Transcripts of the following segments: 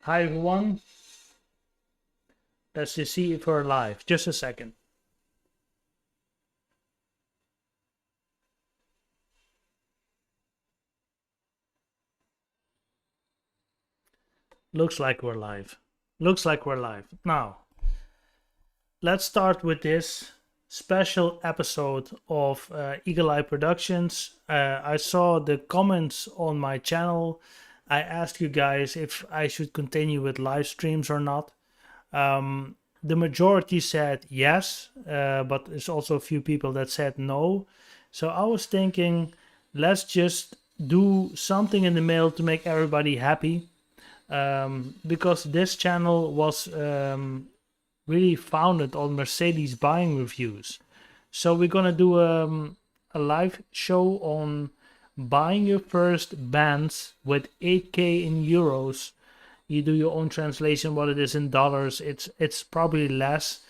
Hi everyone, let's just see if we're live. Just a second. Looks like we're live. Looks like we're live. Now, let's start with this special episode of Eagle Eye Productions. I saw the comments on my channel. I asked you guys if I should continue with live streams or not. The majority said yes, but there's also a few people that said no. So I was thinking, let's just do something in the mail to make everybody happy. Because this channel was really founded on Mercedes buying reviews. So we're gonna do a live show on buying your first Benz with 8K in euros. You do your own translation, what it is in dollars. It's probably less.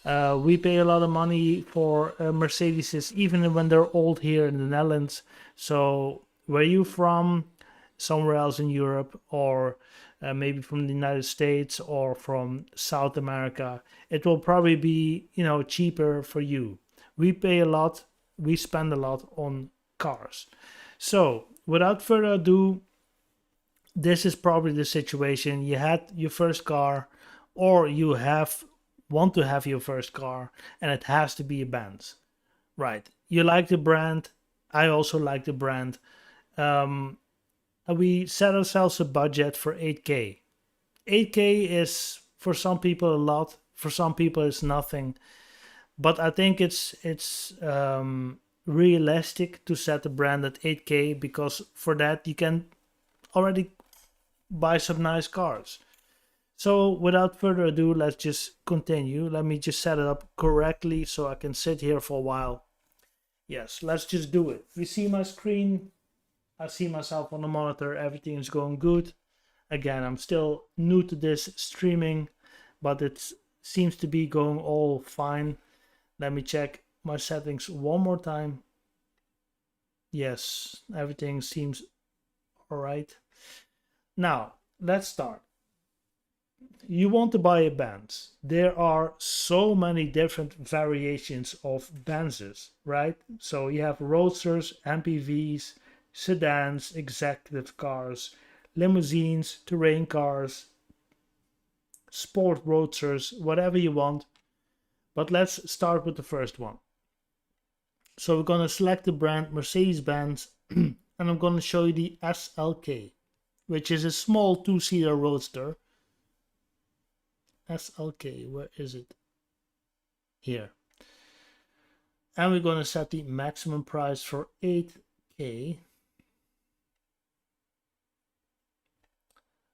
We pay a lot of money for Mercedes, even when they're old here in the Netherlands. So where you from? Somewhere else in Europe, or maybe from the United States or from South America, it will probably be cheaper for you. We pay a lot, we spend a lot on cars. So without further ado, this is probably the situation. You had your first car, or you want to have your first car, and it has to be a Benz. Right, you like the brand, I also like the brand. And we set ourselves a budget for 8K. 8K is for some people a lot, for some people it's nothing. But I think it's realistic to set the brand at 8K, because for that you can already buy some nice cars. So without further ado, let's just continue. Let me just set it up correctly so I can sit here for a while. Yes, let's just do it. You see my screen? I see myself on the monitor, everything is going good. Again, I'm still new to this streaming, but it seems to be going all fine. Let me check my settings one more time. Yes, everything seems alright. Now, let's start. You want to buy a Benz. There are so many different variations of Benzes, right? So you have roadsters, MPVs, sedans, executive cars, limousines, terrain cars, sport roadsters, whatever you want. But let's start with the first one. So we're going to select the brand Mercedes-Benz and I'm going to show you the SLK, which is a small two-seater roadster. SLK, where is it? Here. And we're going to set the maximum price for 8K.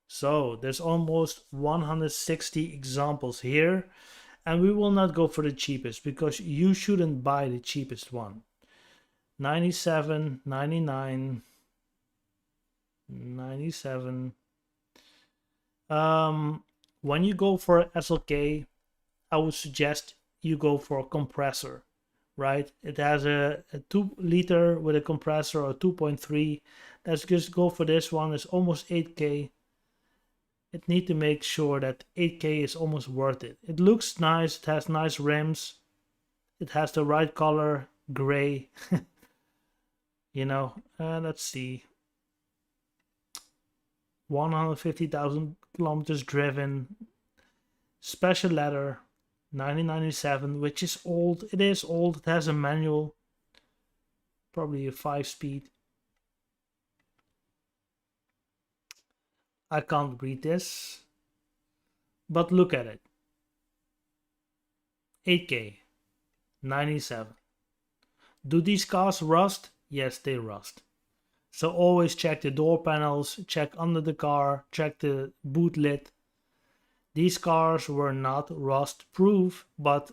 So there's almost 160 examples here, and we will not go for the cheapest because you shouldn't buy the cheapest one. 97, 99, 97. When you go for SLK, I would suggest you go for a compressor, right? It has a 2 liter with a compressor, or 2.3. Let's just go for this one. It's almost 8K. It need to make sure that 8K is almost worth it. It looks nice, it has nice rims, it has the right color, gray. Let's see. 150,000 kilometers driven, special leather, 1997, which is old. It is old, it has a manual, probably a 5-speed. I can't read this, but look at it. 8K, 97. Do these cars rust? Yes, they rust. So always check the door panels, check under the car, check the boot lid. These cars were not rust proof, but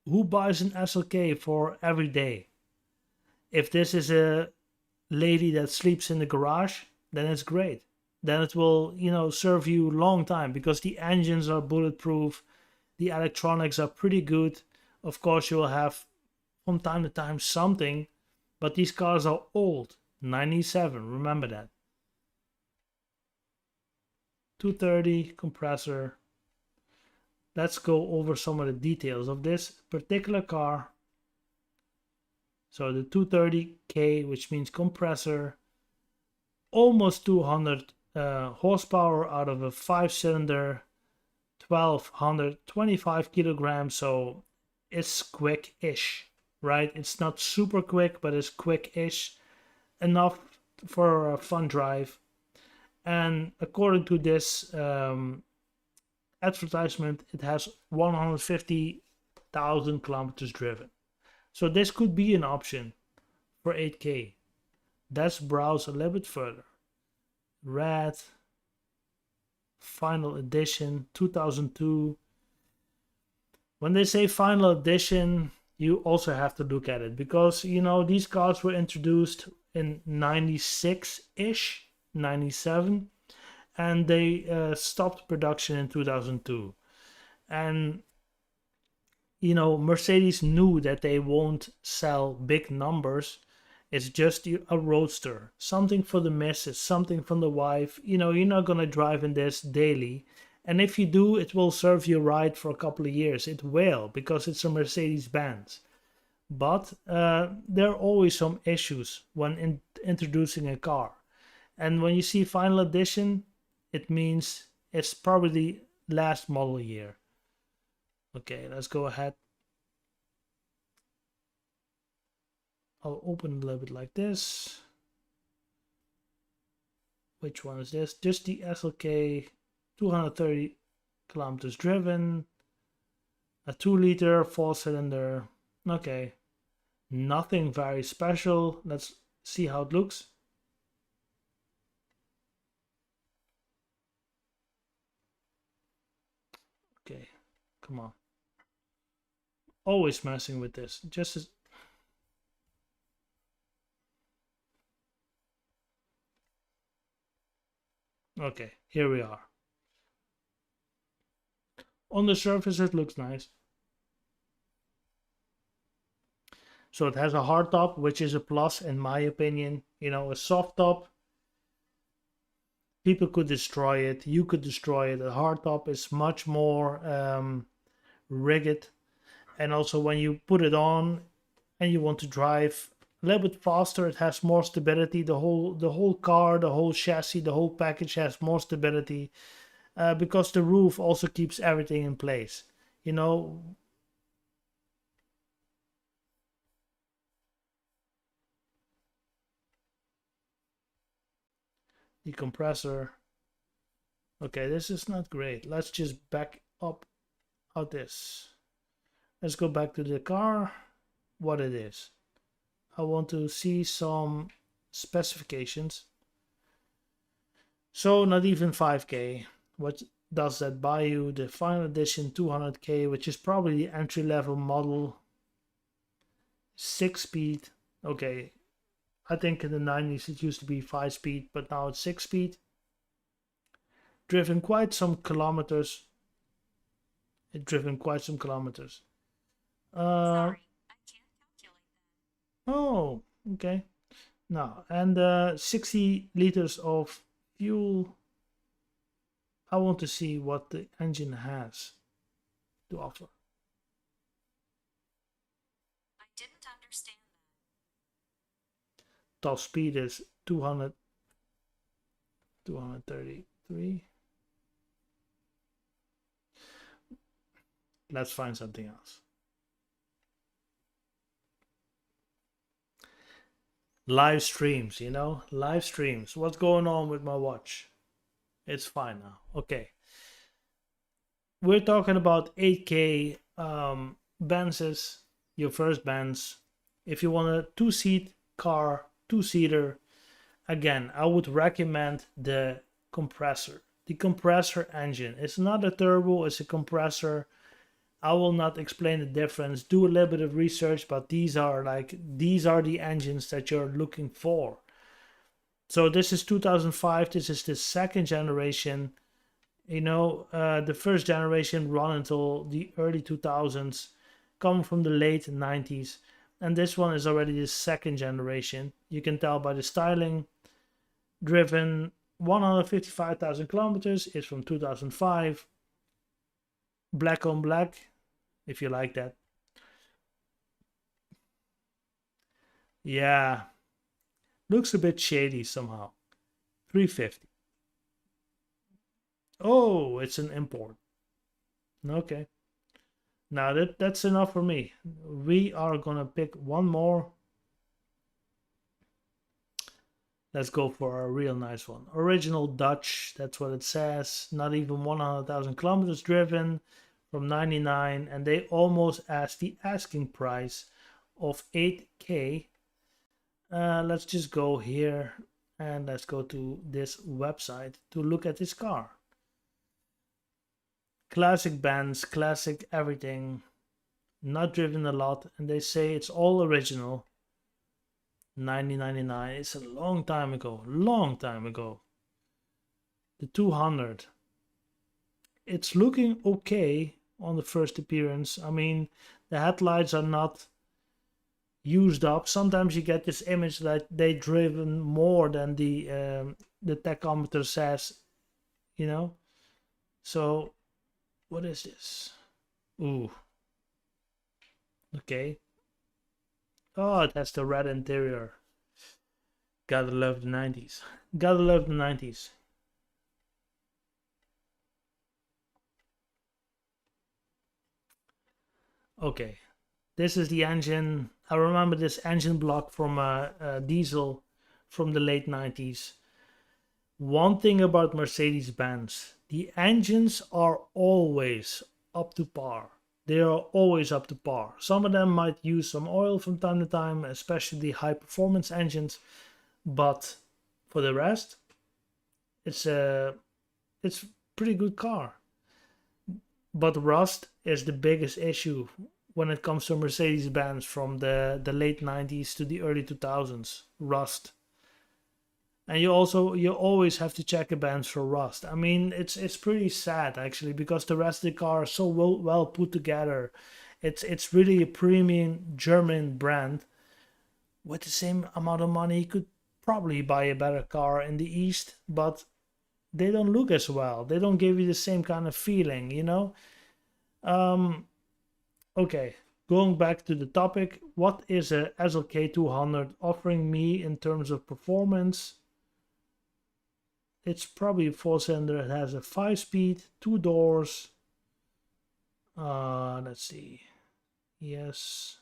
who buys an SLK for every day? If this is a lady that sleeps in the garage, then it's great. Then it will, serve you a long time, because the engines are bulletproof, the electronics are pretty good. Of course, you will have from time to time something, but these cars are old. 97, remember that. 230 compressor. Let's go over some of the details of this particular car. So the 230K, which means compressor, almost 200 horsepower out of a 5-cylinder, 1225 kilograms. So it's quick-ish, right? It's not super quick, but it's quick-ish, enough for a fun drive. And according to this advertisement, it has 150,000 kilometers driven. So this could be an option for 8K. Let's browse a little bit further. Red, final edition, 2002. When they say final edition, you also have to look at it, because you know these cars were introduced in 96-ish, 97, and they stopped production in 2002. And you know, Mercedes knew that they won't sell big numbers. It's just a roadster, something for the missus, something from the wife. You know, you're not gonna drive in this daily, and if you do, it will serve you right for a couple of years. It will, because it's a Mercedes-Benz. But there are always some issues when introducing a car, and when you see final edition, it means it's probably last model year. Okay, let's go ahead. I'll open it a little bit like this. Which one is this? Just the SLK, 230 kilometers driven, a 2-liter 4-cylinder. Okay, nothing very special. Let's see how it looks. Okay, come on. Always messing with this. Just as okay, here we are. On the surface, it looks nice. So it has a hard top, which is a plus in my opinion. You know, a soft top, people could destroy it. You could destroy it. A hard top is much more rigid. And also when you put it on and you want to drive a little bit faster, it has more stability. The whole car, the whole chassis, the whole package has more stability, because the roof also keeps everything in place. You know, the compressor. Okay, this is not great. Let's just back up out this. Let's go back to the car, what it is. I want to see some specifications. So not even 5K. What does that buy you? The final edition 200K, which is probably the entry-level model. 6-speed. Okay, I think in the 90s it used to be 5-speed, but now it's 6-speed. Driven quite some kilometers. Sorry, I can't calculate that. Oh, okay. Now, and 60 liters of fuel. I want to see what the engine has to offer. I didn't understand that. Top speed is 233. Let's find something else. Live streams, you know, live streams. What's going on with my watch? It's fine now. Okay. We're talking about 8K Benzes, your first Benz. If you want a 2-seat car, 2-seater, again, I would recommend the compressor. The compressor engine. It's not a turbo, it's a compressor. I will not explain the difference. Do a little bit of research, but these are the engines that you're looking for. So this is 2005. This is the second generation. You know, the first generation run until the early 2000s, come from the late 90s, and this one is already the second generation. You can tell by the styling. Driven 155,000 kilometers. It's from 2005. Black on black, if you like that. Yeah, looks a bit shady somehow. 350. Oh, it's an import. Okay. Now that's enough for me. We are gonna pick one more. Let's go for a real nice one. Original Dutch, that's what it says. Not even 100,000 kilometers driven, from 99, and they almost asked the asking price of 8K. Let's just go here and let's go to this website to look at this car. Classic Benz, classic everything, not driven a lot, and they say it's all original. 1999. It's a long time ago. Long time ago. The 200. It's looking okay on the first appearance. I mean, the headlights are not used up. Sometimes you get this image that they driven more than the tachometer says, you know. So, what is this? Ooh. Okay. Oh, it has the red interior. Gotta love the 90s. Gotta love the 90s. Okay. This is the engine. I remember this engine block from a diesel from the late 90s. One thing about Mercedes-Benz, the engines are always up to par. They are always up to par. Some of them might use some oil from time to time, especially high performance engines, but for the rest, it's a pretty good car. But rust is the biggest issue when it comes to Mercedes-Benz from the late 90s to the early 2000s. Rust. And you always have to check a Benz for rust. I mean, it's pretty sad actually, because the rest of the car is so well put together. It's really a premium German brand. With the same amount of money, you could probably buy a better car in the East, but they don't look as well. They don't give you the same kind of feeling, you know? Okay, going back to the topic, what is a SLK 200 offering me in terms of performance? It's probably a 4-cylinder. It has a 5-speed, 2 doors. Let's see. Yes.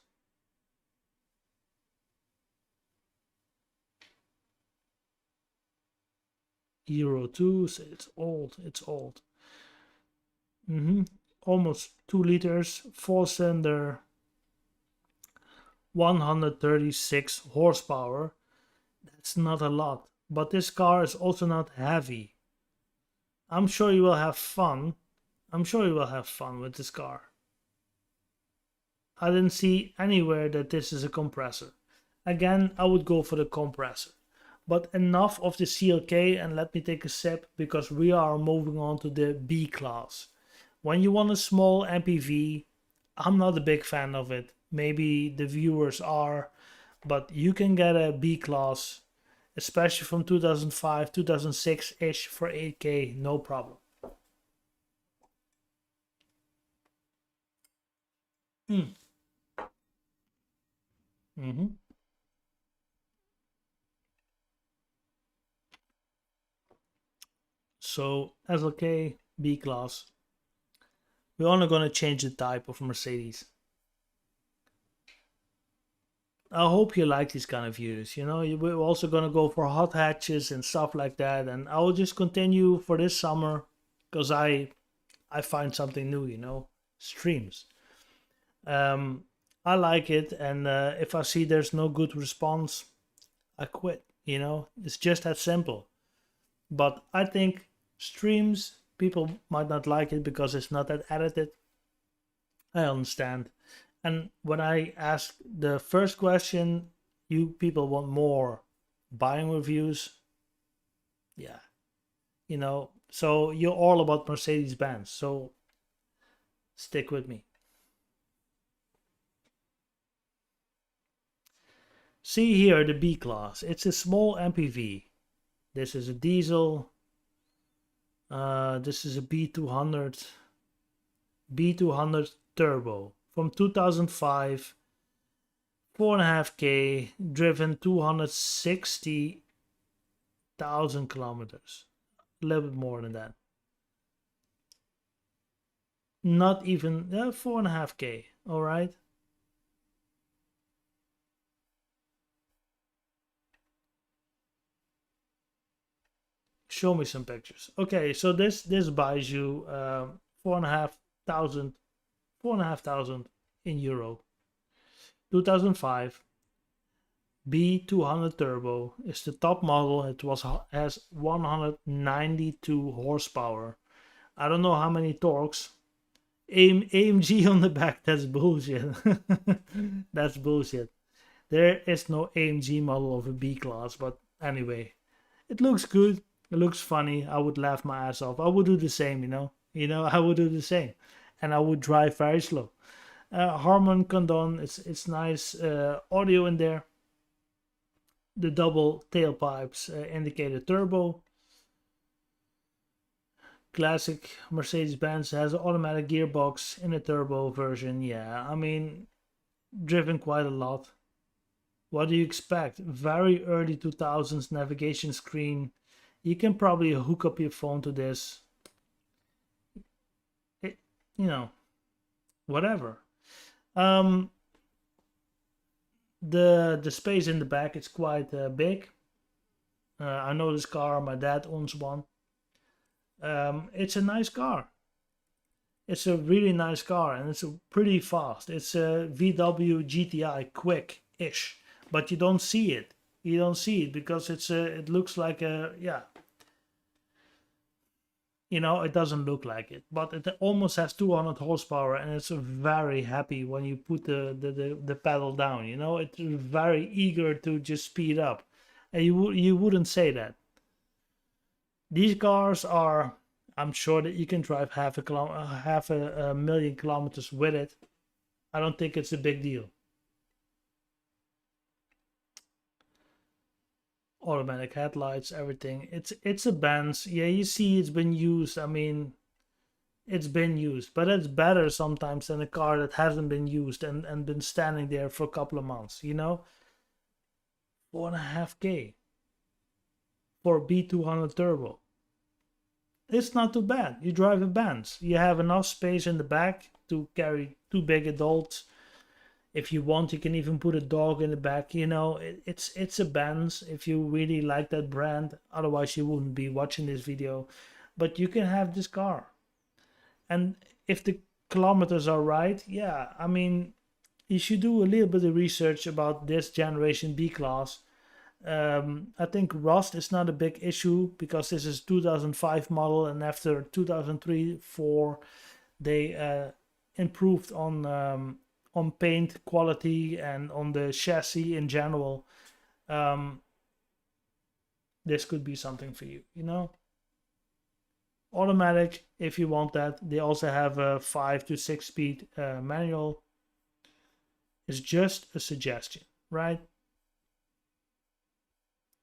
Euro 2, so it's old. It's old. Almost 2 liters, 4-cylinder, 136 horsepower. That's not a lot. But this car is also not heavy. I'm sure you will have fun. I'm sure you will have fun with this car. I didn't see anywhere that this is a compressor. Again, I would go for the compressor. But enough of the CLK, and let me take a sip, because we are moving on to the B class. When you want a small MPV, I'm not a big fan of it. Maybe the viewers are, but you can get a B class, especially from 2005, 2006-ish for 8K, no problem. So SLK, B class. We're only gonna change the type of Mercedes. I hope you like these kind of videos. You know, we're also gonna go for hot hatches and stuff like that, and I will just continue for this summer, because I find something new. You know, streams. I like it, and if I see there's no good response, I quit. You know, it's just that simple. But I think streams, people might not like it because it's not that edited. I understand. And when I ask the first question, you people want more buying reviews. Yeah, you know, so you're all about Mercedes-Benz. So stick with me. See here the B class. It's a small MPV. This is a diesel. This is a B200 Turbo from 2005, 4.5K, driven 260,000 kilometers, a little bit more than that. Not even 4.5K. All right. Show me some pictures. Okay, so this buys you 4,500 in euro. 2005 B200 Turbo is the top model. It has 192 horsepower. I don't know how many torques. AMG on the back. That's bullshit. That's bullshit. There is no AMG model of a B class, but anyway, it looks good. It looks funny. I would laugh my ass off. I would do the same, I would do the same, and I would drive very slow. Harman Kardon, it's nice audio in there. The double tailpipes indicate turbo. Classic Mercedes-Benz has an automatic gearbox in a turbo version. Yeah, I mean, driven quite a lot. What do you expect? Very early 2000s navigation screen. You can probably hook up your phone to this. Whatever. The space in the back is quite big. I know this car. My dad owns one. It's a nice car. It's a really nice car, and it's pretty fast. It's a VW GTI quick-ish, but you don't see it. You don't see it because it looks like a, yeah. It doesn't look like it, but it almost has 200 horsepower, and it's very happy when you put the pedal down. It's very eager to just speed up, and you wouldn't say that. These cars are, I'm sure that you can drive half a million kilometers with it. I don't think it's a big deal. Automatic headlights, everything. It's a Benz. Yeah, you see it's been used. I mean, it's been used, but it's better sometimes than a car that hasn't been used and been standing there for a couple of months. 4.5K for B200 Turbo. It's not too bad. You drive a Benz. You have enough space in the back to carry two big adults. If you want, you can even put a dog in the back. It's a Benz if you really like that brand. Otherwise, you wouldn't be watching this video. But you can have this car. And if the kilometers are right, yeah, I mean, you should do a little bit of research about this generation B class. I think rust is not a big issue because this is 2005 model, and after 2003-4 they improved on paint quality and on the chassis in general. This could be something for you. Automatic if you want that. They also have a 5 to 6 speed manual. It's just a suggestion, right?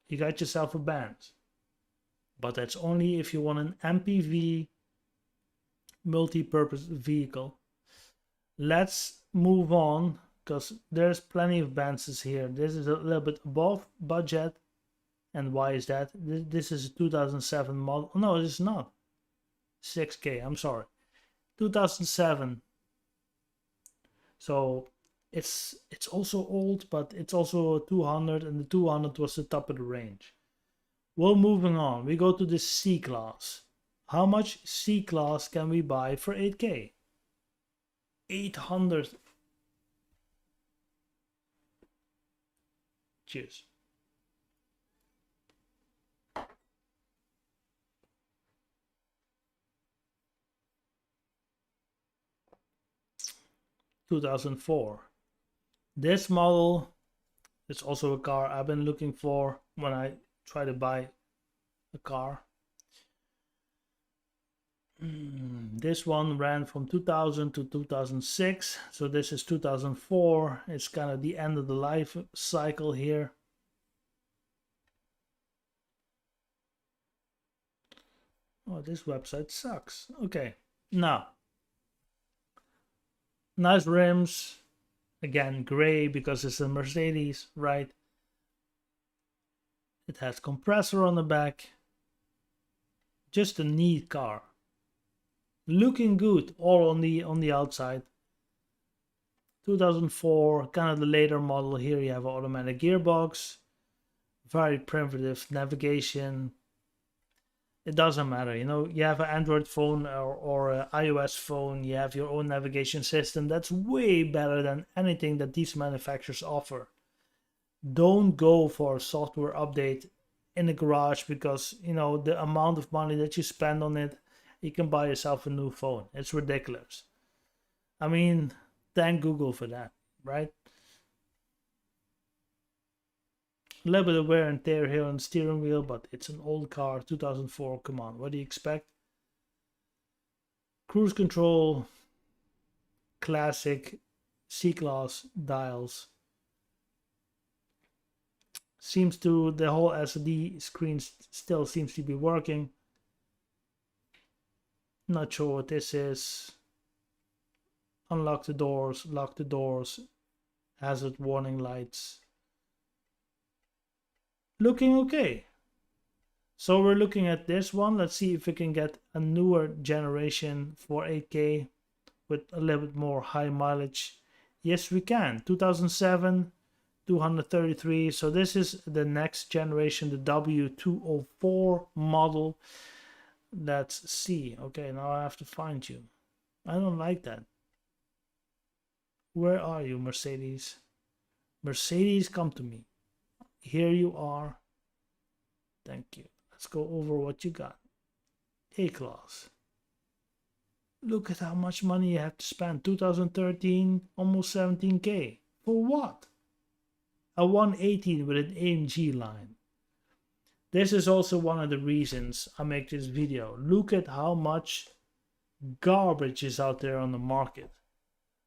You got yourself a Benz, but that's only if you want an MPV multi-purpose vehicle. Let's move on because there's plenty of Benzes here. This is a little bit above budget. And why is that? This is a 2007 model. No, it's not. 6K, I'm sorry. 2007. So it's also old, but it's also a 200, and the 200 was the top of the range. Well, moving on, we go to the C-Class. How much C-Class can we buy for 8K? 800. Cheers. $2004. This model is also a car I've been looking for when I try to buy a car. This one ran from 2000 to 2006, so this is 2004. It's kind of the end of the life cycle here. Oh, this website sucks. Okay, now, nice rims. Again, gray because it's a Mercedes, right? It has compressor on the back. Just a neat car. Looking good, all on the outside. 2004, kind of the later model. Here you have an automatic gearbox. Very primitive navigation. It doesn't matter, you know, you have an Android phone or an iOS phone, you have your own navigation system. That's way better than anything that these manufacturers offer. Don't go for a software update in the garage because, you know, the amount of money that you spend on it, you can buy yourself a new phone. It's ridiculous. I mean, thank Google for that, right? A little bit of wear and tear here on the steering wheel, but it's an old car, 2004. Come on, what do you expect? Cruise control, classic C-Class dials. Seems to, the whole LCD screen still seems to be working. Not sure what this is. Unlock the doors, lock the doors, hazard warning lights. Looking okay. So we're looking at this one. Let's see if we can get a newer generation for 8K with a little bit more high mileage. Yes, we can. 2007, 233. So this is the next generation, the W204 model. Let's see. Okay, now I have to find you. I don't like that. Where are you, Mercedes? Mercedes, come to me. Here you are. Thank you. Let's go over what you got. A-Class. Look at how much money you have to spend. 2013, almost 17K. For what? A 118 with an AMG line. This is also one of the reasons I make this video. Look at how much garbage is out there on the market.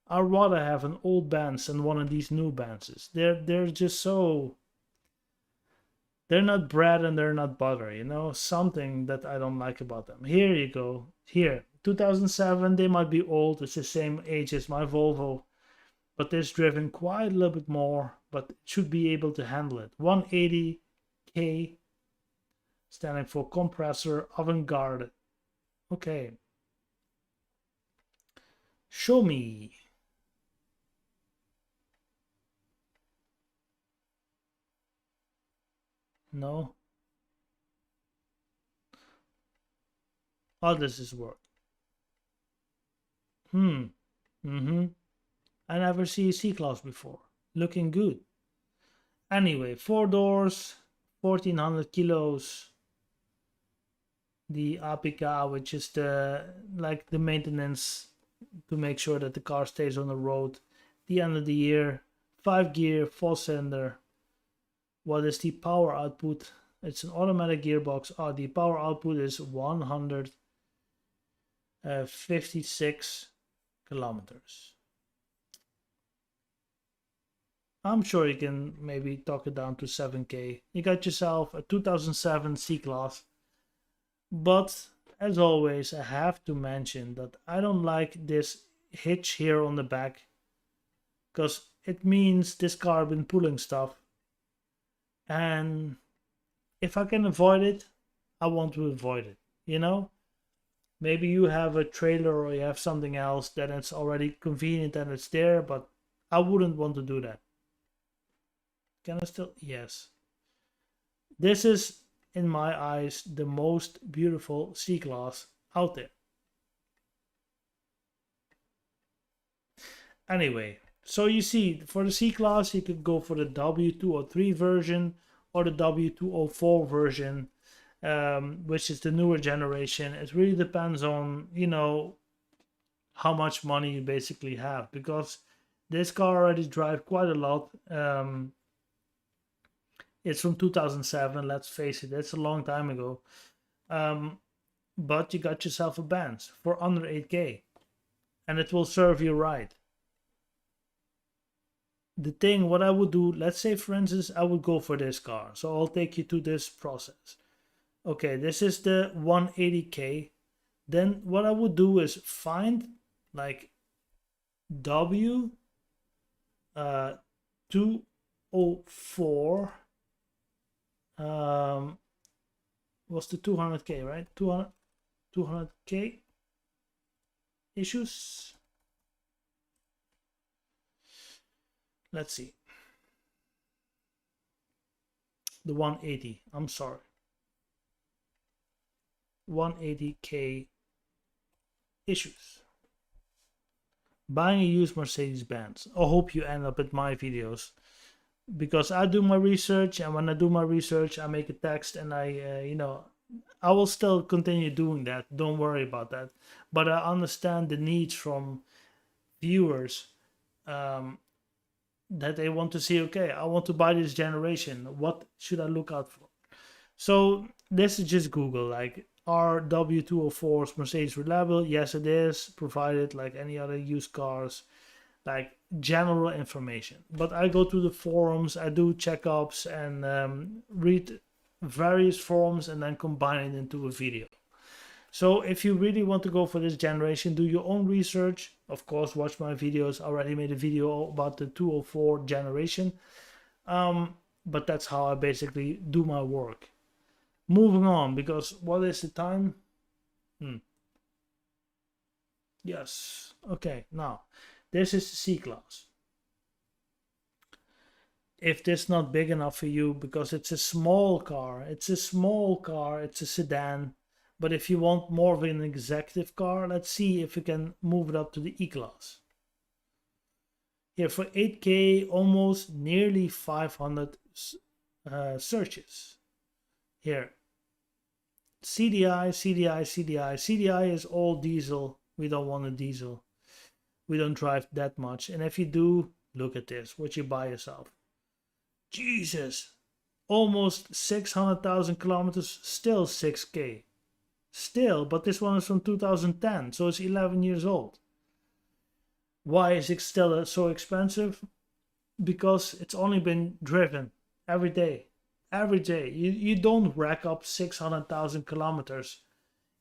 I'd rather have an old Benz than one of these new Benzes. They're just so... They're not bread and they're not butter, you know? Something that I don't like about them. Here you go. Here, 2007, they might be old. It's the same age as my Volvo. But it's driven quite a little bit more, but it should be able to handle it. 180K, standing for compressor, Avantgarde. Okay. Show me. No. How does this work? Mm-hmm. I never see a C-Class before. Looking good. Anyway, 4 doors, 1400 kilos. The APK, which is the maintenance to make sure that the car stays on the road. The end of the year. 5 gear, 4 cylinder. What is the power output? It's an automatic gearbox. The power output is 156 kilometers. I'm sure you can maybe talk it down to 7K. You got yourself a 2007 C-Class. But as always, I have to mention that I don't like this hitch here on the back, because it means this car been pulling stuff. And if I can avoid it, I want to avoid it, you know? Maybe you have a trailer or you have something else that it's already convenient and it's there, but I wouldn't want to do that. Can I still? Yes. This is, in my eyes, the most beautiful C-Class out there. Anyway, so you see, for the C-Class, you could go for the W203 version or the W204 version, which is the newer generation. It really depends on, you know, how much money you basically have, because this car already drives quite a lot. It's from 2007, let's face it, it's a long time ago. But you got yourself a Benz for under 8K, and it will serve you right. The thing, what I would do, let's say for instance, I would go for this car. So I'll take you to this process. Okay, this is the 180K. Then what I would do is find like W 204. Was the 200K, right? 200K issues. Let's see. The 180. I'm sorry. 180K issues. Buying a used Mercedes-Benz. I hope you end up at my videos, because I do my research, and when I do my research, I make a text, and I will still continue doing that. Don't worry about that. But I understand the needs from viewers, that they want to see, okay, I want to buy this generation. What should I look out for? So this is just Google, like, are W204s Mercedes reliable? Yes, it is, provided like any other used cars, like general information. But I go to the forums, I do checkups, and read various forums, and then combine it into a video. So if you really want to go for this generation, do your own research. Of course, watch my videos. I already made a video about the 204 generation. But that's how I basically do my work. Moving on, because what is the time? Yes. Okay, now this is the C-Class. If this is not big enough for you, because it's a small car, it's a sedan. But if you want more of an executive car, let's see if we can move it up to the E-Class. Here for 8K, almost nearly 500 searches. Here, CDI, CDI, CDI. CDI is all diesel. We don't want a diesel. We don't drive that much. And if you do, look at this, what you buy yourself. Jesus, almost 600,000 kilometers, still 6K. Still, but this one is from 2010, so it's 11 years old. Why is it still so expensive? Because it's only been driven every day. Every day. You don't rack up 600,000 kilometers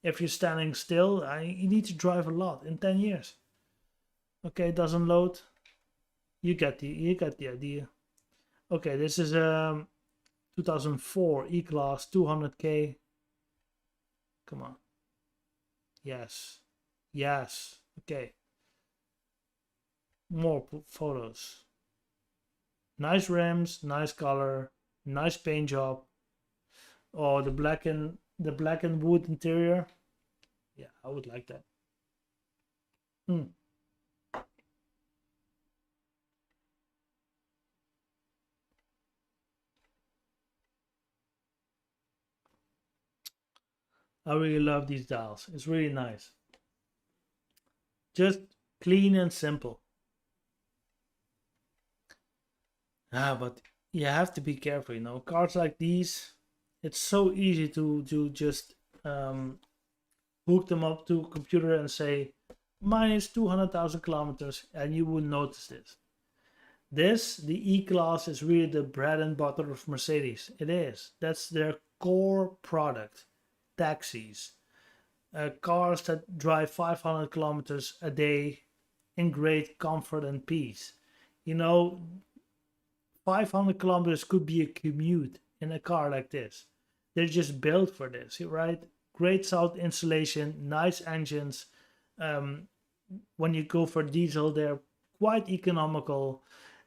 if you're standing still. You need to drive a lot in 10 years. Okay, it doesn't load. You get the idea. Okay, this is 2004 E-Class 200K. Come on. Yes. Yes. Okay. More photos. Nice rims, nice color, nice paint job. Oh, the black and wood interior. Yeah, I would like that. I really love these dials. It's really nice. Just clean and simple. But you have to be careful, Cars like these, it's so easy to just hook them up to a computer and say minus 200,000 kilometers, and you wouldn't notice this. The E-Class is really the bread and butter of Mercedes. It is. That's their core product. Taxis. Cars that drive 500 kilometers a day in great comfort and peace. 500 kilometers could be a commute in a car like this. They're just built for this, right? Great sound insulation, nice engines. When you go for diesel, they're quite economical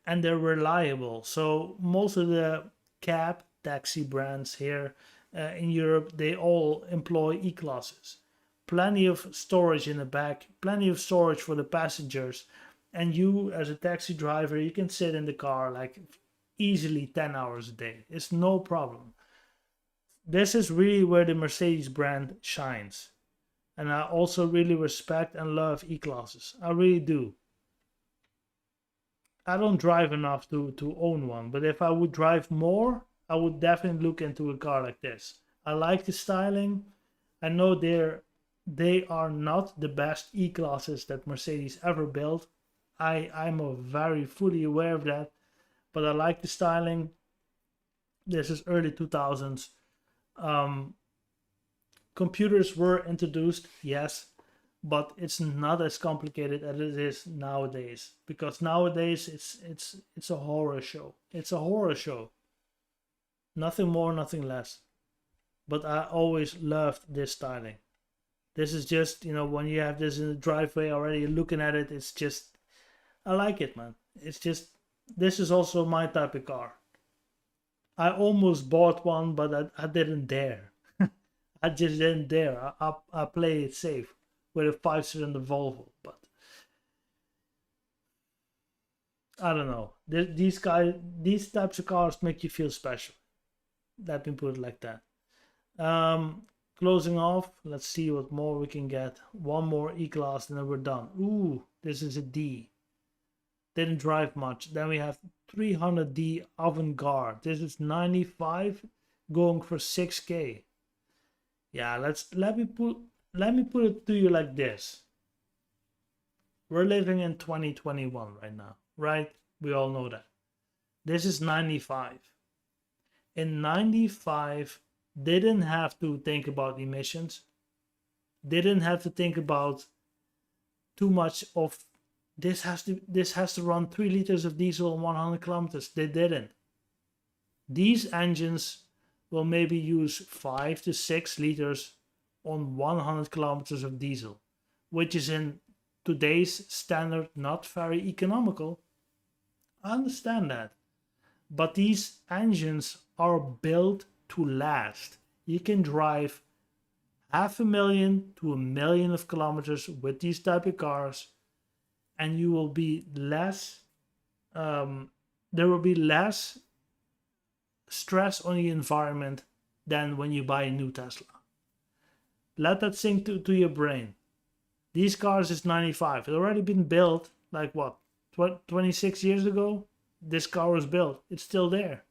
and they're reliable. So most of the cab taxi brands here in Europe, they all employ E-Classes. Plenty of storage in the back, plenty of storage for the passengers. And you, as a taxi driver, you can sit in the car like easily 10 hours a day. It's no problem. This is really where the Mercedes brand shines. And I also really respect and love E-Classes. I really do. I don't drive enough to own one, but if I would drive more, I would definitely look into a car like this. I like the styling. I know they are not the best E-Classes that Mercedes ever built. I'm very fully aware of that, but I like the styling. This is early 2000s. Computers were introduced, yes, but it's not as complicated as it is nowadays. Because nowadays it's a horror show. It's a horror show. Nothing more, nothing less. But I always loved this styling. This is just, when you have this in the driveway already looking at it, it's just, I like it, man. It's just, this is also my type of car. I almost bought one, but I didn't dare. I just didn't dare. I play it safe with a 5-cylinder Volvo, but I don't know. These types of cars make you feel special. Let me put it like that. Closing off, let's see what more we can get. One more E-Class and then we're done. Ooh, this is a D. Didn't drive much. Then we have 300D Avantgarde. This is 95 going for 6K. Yeah, let me put it to you like this. We're living in 2021 right now, right? We all know that. This is 95. In 95, didn't have to think about emissions. Didn't have to think about too much of this has to run 3 liters of diesel on 100 kilometers. They didn't. These engines will maybe use 5 to 6 liters on 100 kilometers of diesel, which is in today's standard not very economical. I understand that. But these engines are built to last. You can drive 500,000 to 1 million of kilometers with these type of cars, and you will be less. There will be less stress on the environment than when you buy a new Tesla. Let that sink to your brain. These cars is 95. It's already been built like what, 26 years ago? This car was built. It's still there.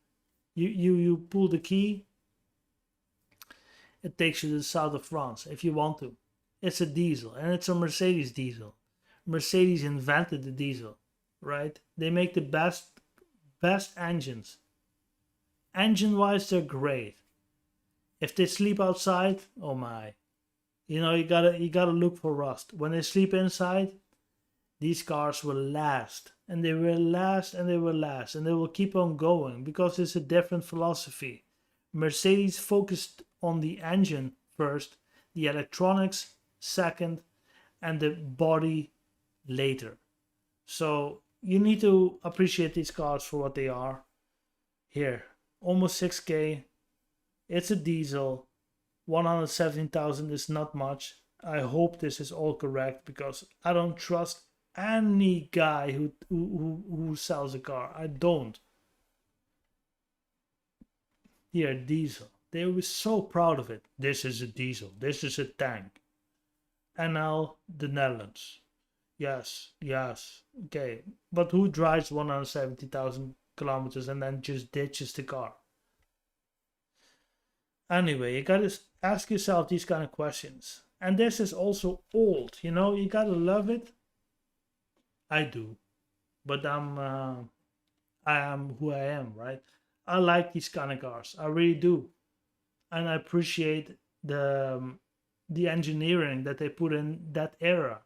You pull the key. It takes you to the south of France if you want to. It's a diesel and it's a Mercedes diesel. Mercedes invented the diesel, right? They make the best engines. Engine-wise, they're great. If they sleep outside, oh my. You gotta look for rust. When they sleep inside, these cars will last. And they will last and they will last. And they will keep on going because it's a different philosophy. Mercedes focused on the engine first, the electronics second, and the body later. So you need to appreciate these cars for what they are. Here, almost 6K. It's a diesel. 117,000 is not much. I hope this is all correct because I don't trust any guy who sells a car. I don't. Here, diesel. They were so proud of it. This is a diesel. This is a tank. NL, the Netherlands. Yes. Okay. But who drives 170,000 kilometers and then just ditches the car? Anyway, you gotta ask yourself these kind of questions. And this is also old, you gotta love it. I do. But I am who I am, right? I like these kind of cars. I really do. And I appreciate the engineering that they put in that era.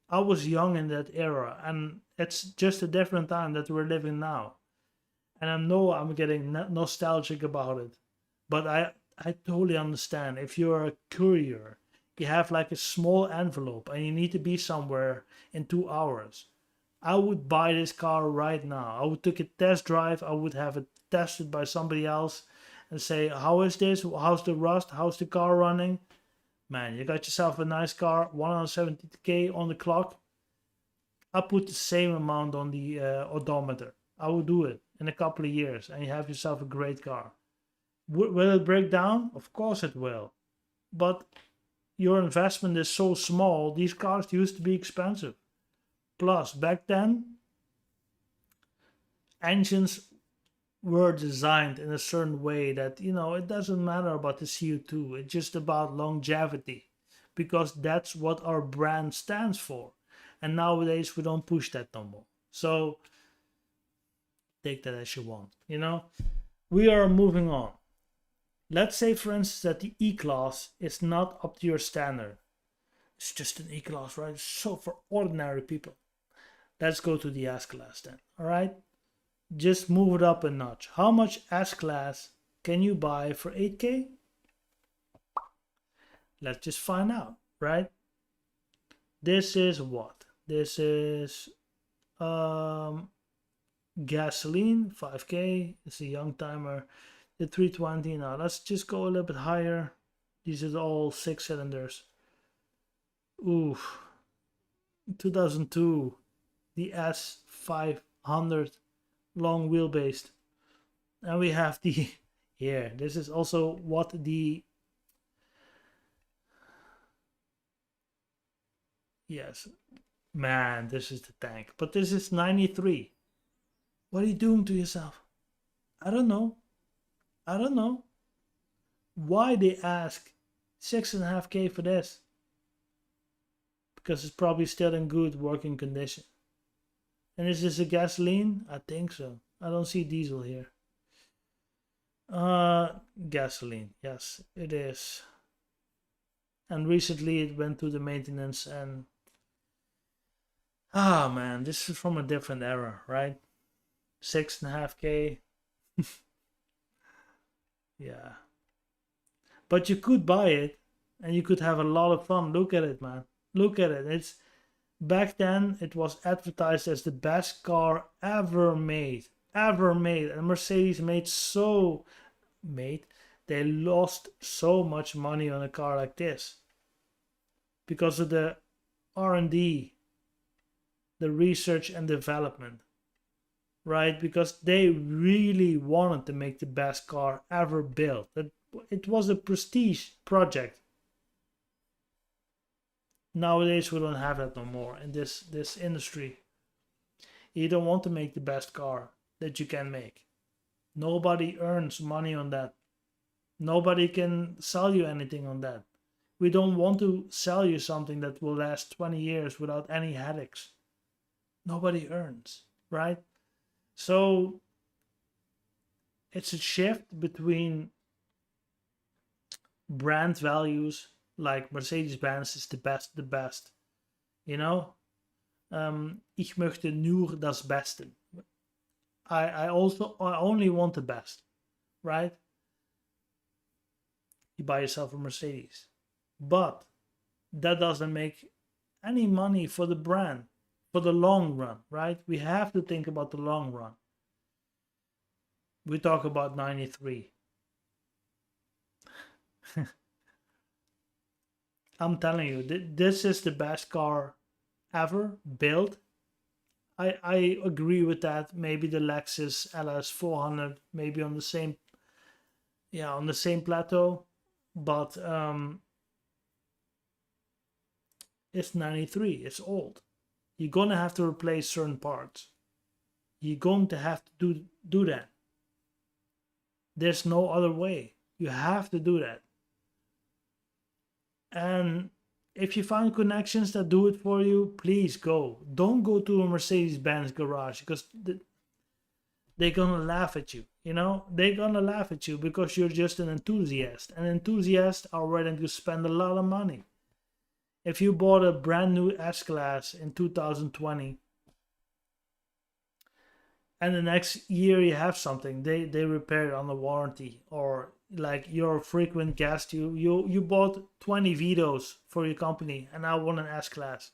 I was young in that era, and it's just a different time that we're living now. And I know I'm getting nostalgic about it, but I totally understand. If you're a courier, you have like a small envelope and you need to be somewhere in 2 hours. I would buy this car right now. I would take a test drive. I would have it tested by somebody else and say, how is this? How's the rust? How's the car running? Man, you got yourself a nice car, 170K on the clock. I put the same amount on the odometer. I will do it in a couple of years and you have yourself a great car. Will it break down? Of course it will. But your investment is so small. These cars used to be expensive. Plus, back then, engines were designed in a certain way that, it doesn't matter about the CO2. It's just about longevity. Because that's what our brand stands for. And nowadays, we don't push that no more. So, take that as you want. We are moving on. Let's say, for instance, that the E-Class is not up to your standard. It's just an E-Class, right? So for ordinary people. Let's go to the S-Class then, alright? Just move it up a notch. How much S-Class can you buy for 8K? Let's just find out, right? This is what? This is gasoline, 5K. It's a young timer. The 320. Now let's just go a little bit higher. These are all 6 cylinders. Ooh, 2002, the S500 long wheelbase. And we have the here. This is also what the yes, man, this is the tank. But this is 93. What are you doing to yourself? I don't know. I don't know why they ask 6.5K for this. Because it's probably still in good working condition. And is this a gasoline? I think so. I don't see diesel here. Gasoline. Yes, it is. And recently it went to the maintenance and man, this is from a different era, right? 6.5K. Yeah. But you could buy it and you could have a lot of fun. Look at it, man. Look at it. It's back then it was advertised as the best car ever made. Ever made. And Mercedes they lost so much money on a car like this. Because of the R&D, the research and development. Right? Because they really wanted to make the best car ever built. It was a prestige project. Nowadays we don't have that no more in this industry. You don't want to make the best car that you can make. Nobody earns money on that. Nobody can sell you anything on that. We don't want to sell you something that will last 20 years without any headaches. Nobody earns, right? So it's a shift between brand values, like Mercedes-Benz is the best, you know? Ich möchte nur das Beste. I only want the best, right? You buy yourself a Mercedes. But that doesn't make any money for the brand, for the long run, right? We have to think about the long run. We talk about 93. I'm telling you, this is the best car ever built. I agree with that. Maybe the Lexus LS 400, maybe on the same plateau, but it's 93. It's old. You're gonna have to replace certain parts. You're going to have to do that. There's no other way. You have to do that. And if you find connections that do it for you, please go. Don't go to a Mercedes-Benz garage because they're gonna laugh at you. You know, they're gonna laugh at you because you're just an enthusiast. And enthusiasts are willing to spend a lot of money. If you bought a brand new S-Class in 2020 and the next year you have something, they repair it on the warranty, or like your frequent guest, you bought 20 Vitos for your company and now want an S-Class.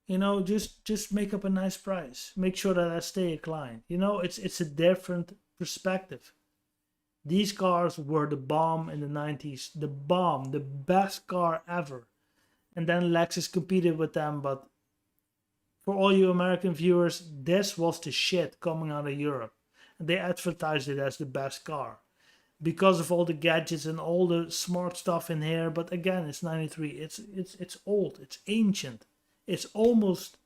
You know, just make up a nice price. Make sure that I stay a client. You know, it's a different perspective. These cars were the bomb in the 90s. The bomb, the best car ever. And then Lexus competed with them, but for all you American viewers, this was the shit coming out of Europe. And they advertised it as the best car. Because of all the gadgets and all the smart stuff in here, but again, it's 93. It's old, it's ancient. It's almost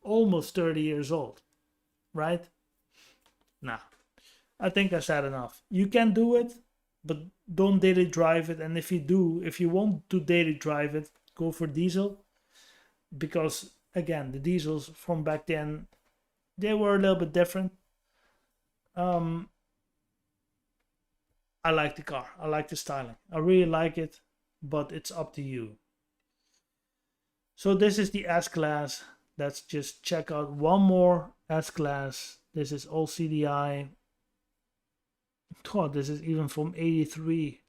30 years old. Right? Nah. I think I said enough. You can do it, but don't daily drive it. And if you want to daily drive it, go for diesel. Because again, the diesels from back then, they were a little bit different. I like the car. I like the styling. I really like it, but it's up to you. So this is the S-Class. Let's just check out one more S-Class. This is all CDI. God, this is even from 83.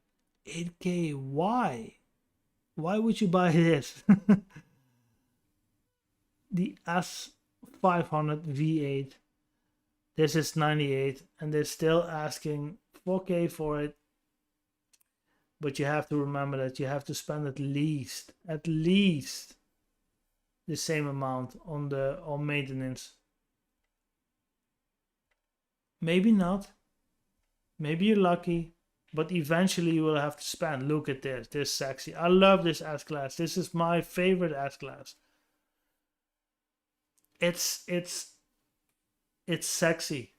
8K. Why? Why would you buy this? The S500 V8. This is 98 and they're still asking 4K for it. But you have to remember that you have to spend at least the same amount on maintenance. Maybe not. Maybe you're lucky, but eventually you will have to spend. Look at this. This is sexy. I love this S-Class. This is my favorite S-Class. It's sexy,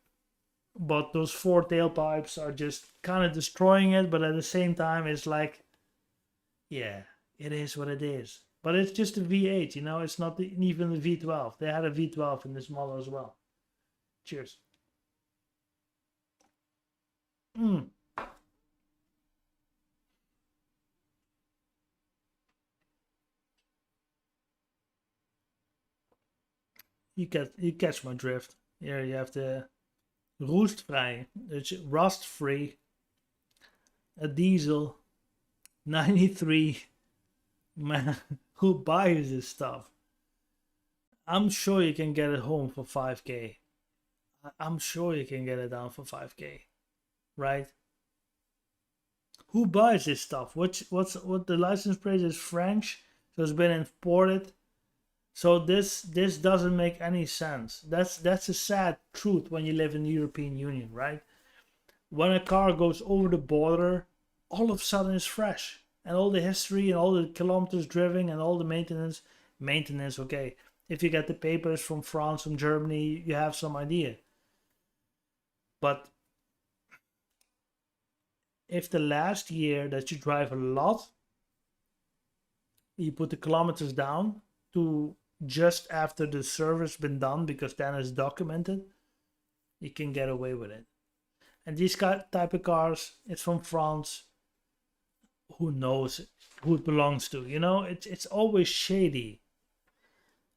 but those four tailpipes are just kind of destroying it. But at the same time, it's like, yeah, it is what it is. But it's just a V8, you know. It's not even the V12. They had a V12 in this model as well. Cheers. You catch my drift. Here you have the roestvrij, it's rust free, a diesel, 93. Man, who buys this stuff? I'm sure you can get it home for 5K. I'm sure you can get it down for 5K, right? Who buys this stuff? What the license plate is French, so it's been imported. So this doesn't make any sense. That's a sad truth when you live in the European Union, right? When a car goes over the border, all of a sudden it's fresh. And all the history and all the kilometers driven and all the maintenance, okay. If you get the papers from France, from Germany, you have some idea. But if the last year that you drive a lot, you put the kilometers down to just after the service been done, because then it's documented, you can get away with it. And these type of cars, it's from France. Who knows who it belongs to? You know, it's always shady.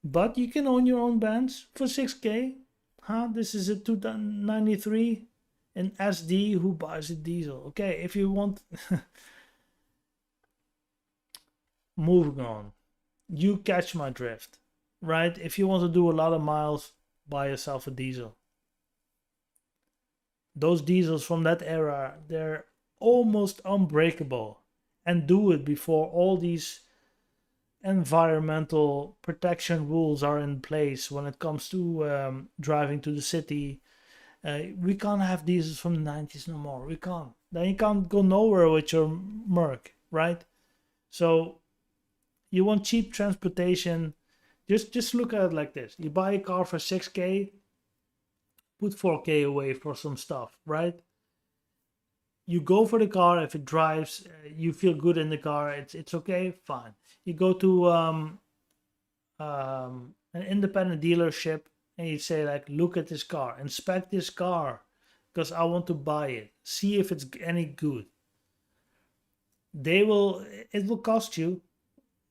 But you can own your own Benz for 6K. Huh? This is a 293 an SD. Who buys a diesel? Okay, if you want. Moving on. You catch my drift, right? If you want to do a lot of miles, buy yourself a diesel. Those diesels from that era, they're almost unbreakable. And do it before all these environmental protection rules are in place when it comes to driving to the city. We can't have diesels from the 90s no more. We can't. Then you can't go nowhere with your Merc, right? So you want cheap transportation. Just look at it like this. You buy a car for 6K, put 4K away for some stuff, right? You go for the car. If it drives, you feel good in the car, it's okay, fine. You go to an independent dealership and you say, like, look at this car, inspect this car, because I want to buy it, see if it's any good. It will cost you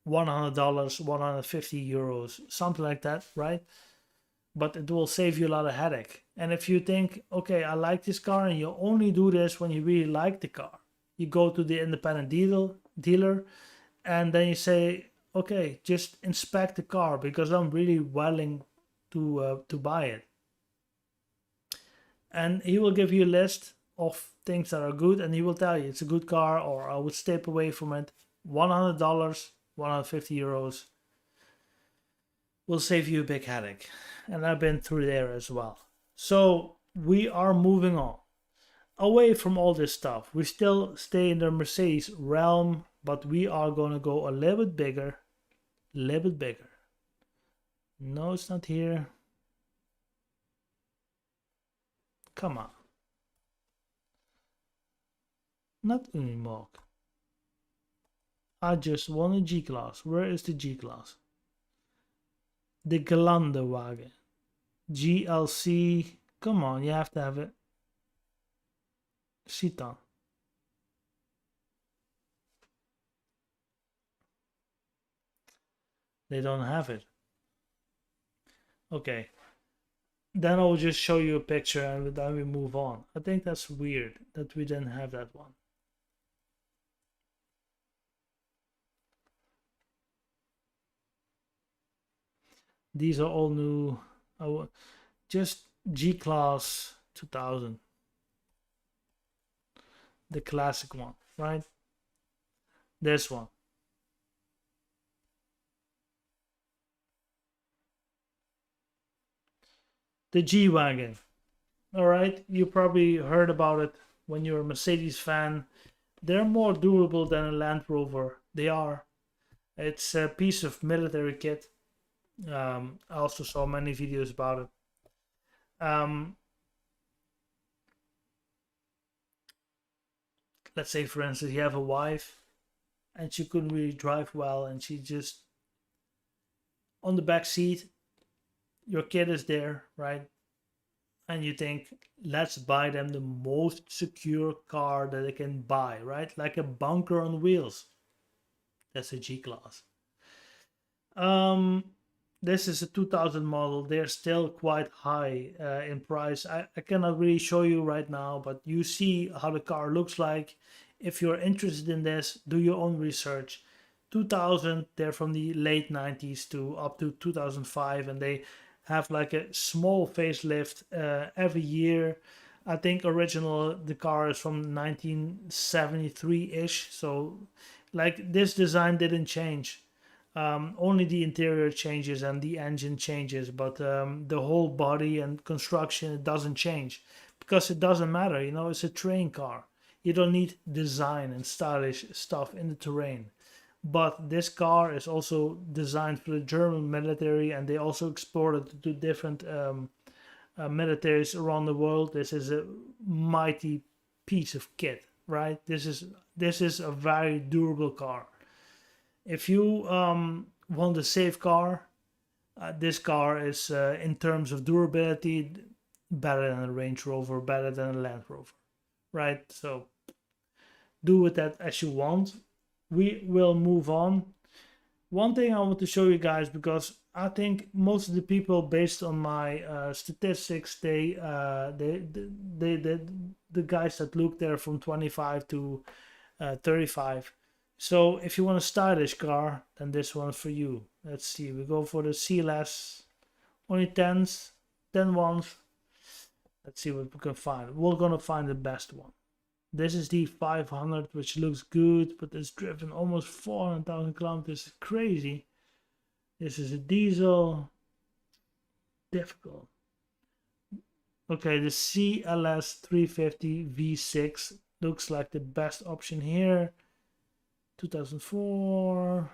$100, 150 euros, something like that, right? But it will save you a lot of headache. And if you think, okay, I like this car, and you only do this when you really like the car, you go to the independent dealer, and then you say, okay, just inspect the car because I'm really willing to buy it. And he will give you a list of things that are good, and he will tell you it's a good car, or I would step away from it. $100, 150 euros will save you a big headache. And I've been through there as well. So we are moving on away from all this stuff. We still stay in the Mercedes realm, but we are going to go a little bit bigger. No, it's not here. Come on. Not Unimog. I just want a G-Class. Where is the G-Class? The Gelandewagen. GLC. Come on, you have to have it. Citan. They don't have it. Okay. Then I'll just show you a picture and then we move on. I think that's weird that we didn't have that one. These are all new. Just G-Class 2000. The classic one, right? This one. The G-Wagon. Alright, you probably heard about it when you're a Mercedes fan. They're more durable than a Land Rover. They are. It's a piece of military kit. I also saw many videos about it. Let's say, for instance, you have a wife and she couldn't really drive well, and she just on the back seat, your kid is there, right? And you think, let's buy them the most secure car that they can buy, right? Like a bunker on wheels. That's a G-Class. This is a 2000 model. They're still quite high in price. I cannot really show you right now, but you see how the car looks like. If you're interested in this, do your own research. 2000, they're from the late 90s to up to 2005, and they have like a small facelift every year. I think original the car is from 1973-ish, so like this design didn't change. Only the interior changes and the engine changes, but the whole body and construction, it doesn't change because it doesn't matter. You know, it's a terrain car. You don't need design and stylish stuff in the terrain. But this car is also designed for the German military, and they also export it to different militaries around the world. This is a mighty piece of kit, right? This is a very durable car. If you want a safe car, this car is in terms of durability better than a Range Rover, better than a Land Rover, right? So do with that as you want. We will move on. One thing I want to show you guys, because I think most of the people, based on my statistics, the guys that look there from 25 to 35. So if you want a stylish car, then this one's for you. Let's see, we go for the CClass, only 10s, 10 ones. Let's see what we can find. We're gonna find the best one. This is the 500, which looks good, but it's driven almost 400,000 kilometers. It's crazy. This is a diesel. Difficult. Okay, the CLS 350 V6 looks like the best option here. 2004.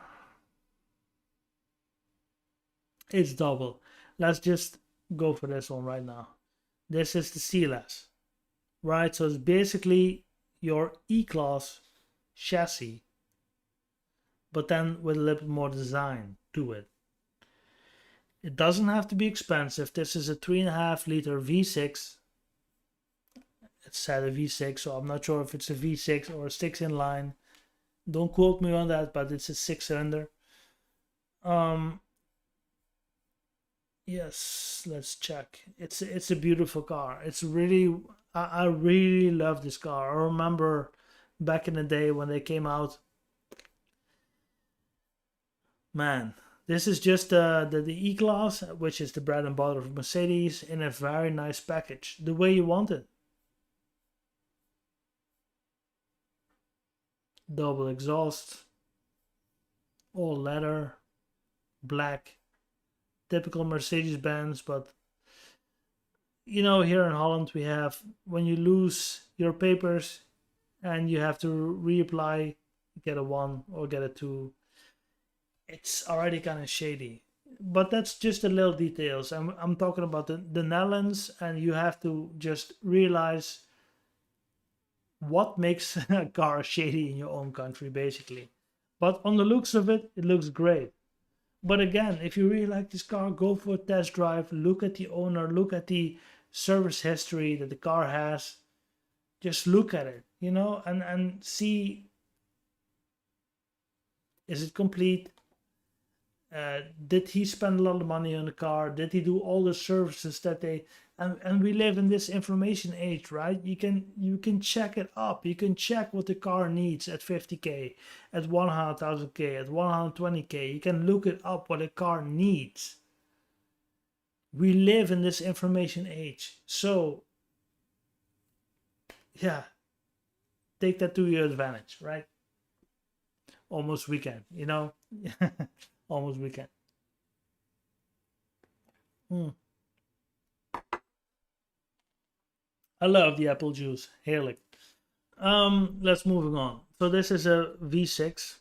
It's double. Let's just go for this one right now. This is the CLS, right? So it's basically your E-Class chassis, but then with a little bit more design to it. It doesn't have to be expensive. This is a 3.5 liter V6. It said a V6, so I'm not sure if it's a V6 or a 6 inline. Don't quote me on that, but it's a 6-cylinder. Yes, let's check. It's a beautiful car. It's really, I really love this car. I remember back in the day when they came out. Man, this is just the E-Class, which is the bread and butter of Mercedes, in a very nice package, the way you want it. Double exhaust, all leather, black, typical Mercedes-Benz. But you know, here in Holland we have, when you lose your papers and you have to reapply, get a 1 or get a 2, it's already kind of shady. But that's just the little details. I'm talking about the Netherlands, and you have to just realize what makes a car shady in your own country, basically. But on the looks of it, it looks great. But again, if you really like this car, go for a test drive. Look at the owner, look at the service history that the car has. Just look at it, you know, and see, is it complete? Did he spend a lot of money on the car? Did he do all the services that they? And we live in this information age, right? You can check it up. You can check what the car needs at 50k, at 100,000k, at 120k. You can look it up what a car needs. We live in this information age, so yeah, take that to your advantage, right? Almost weekend, you know. Almost weekend. I love the apple juice. Heerlijk. Let's moving on. So this is a V6.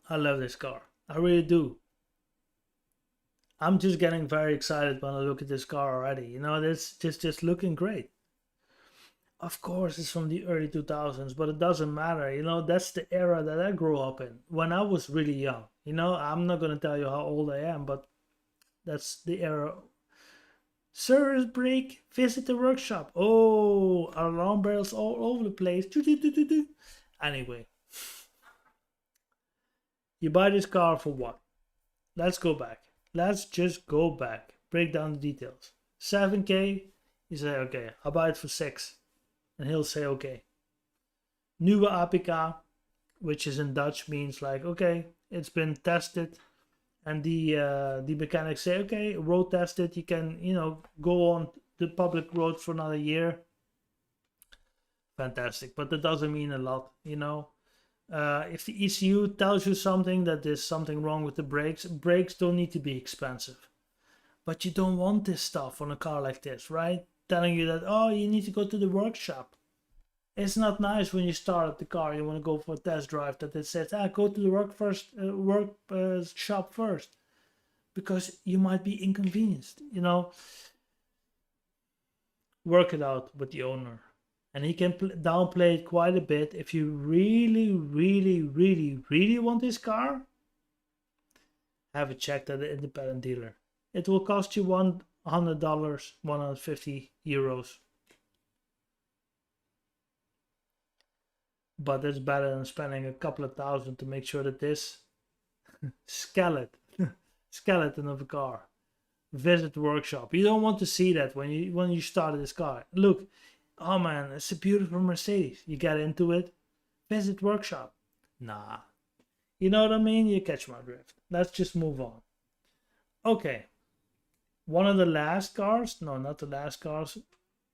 I love this car. I really do. I'm just getting very excited when I look at this car already. You know, it's just looking great. Of course, it's from the early 2000s, but it doesn't matter. You know, that's the era that I grew up in when I was really young. You know, I'm not going to tell you how old I am, but that's the era. Service break, visit the workshop. Oh, alarm bells all over the place. Anyway, you buy this car for what? Let's go back. Let's just go back. Break down the details. 7k, you say, okay, I'll buy it for 6. And he'll say, okay. Nieuwe APK, which is in Dutch, means like, okay, it's been tested. And the mechanics say, okay, road tested, you can, you know, go on the public road for another year. Fantastic, but that doesn't mean a lot, you know. If the ECU tells you something, that there's something wrong with the brakes don't need to be expensive. But you don't want this stuff on a car like this, right? Telling you that, oh, you need to go to the workshop. It's not nice when you start up the car, you want to go for a test drive, that it says, go to the workshop first. Because you might be inconvenienced, you know. Work it out with the owner. And he can downplay it quite a bit. If you really, really, really, really want this car, have it checked at an independent dealer. It will cost you $100, 150 euros. But it's better than spending a couple of thousand to make sure that this skeleton of a car visit the workshop. You don't want to see that when you start this car. Look, oh man, it's a beautiful Mercedes. You get into it, visit workshop. Nah, you know what I mean? You catch my drift. Let's just move on. Okay, one of the last cars. No, not the last cars.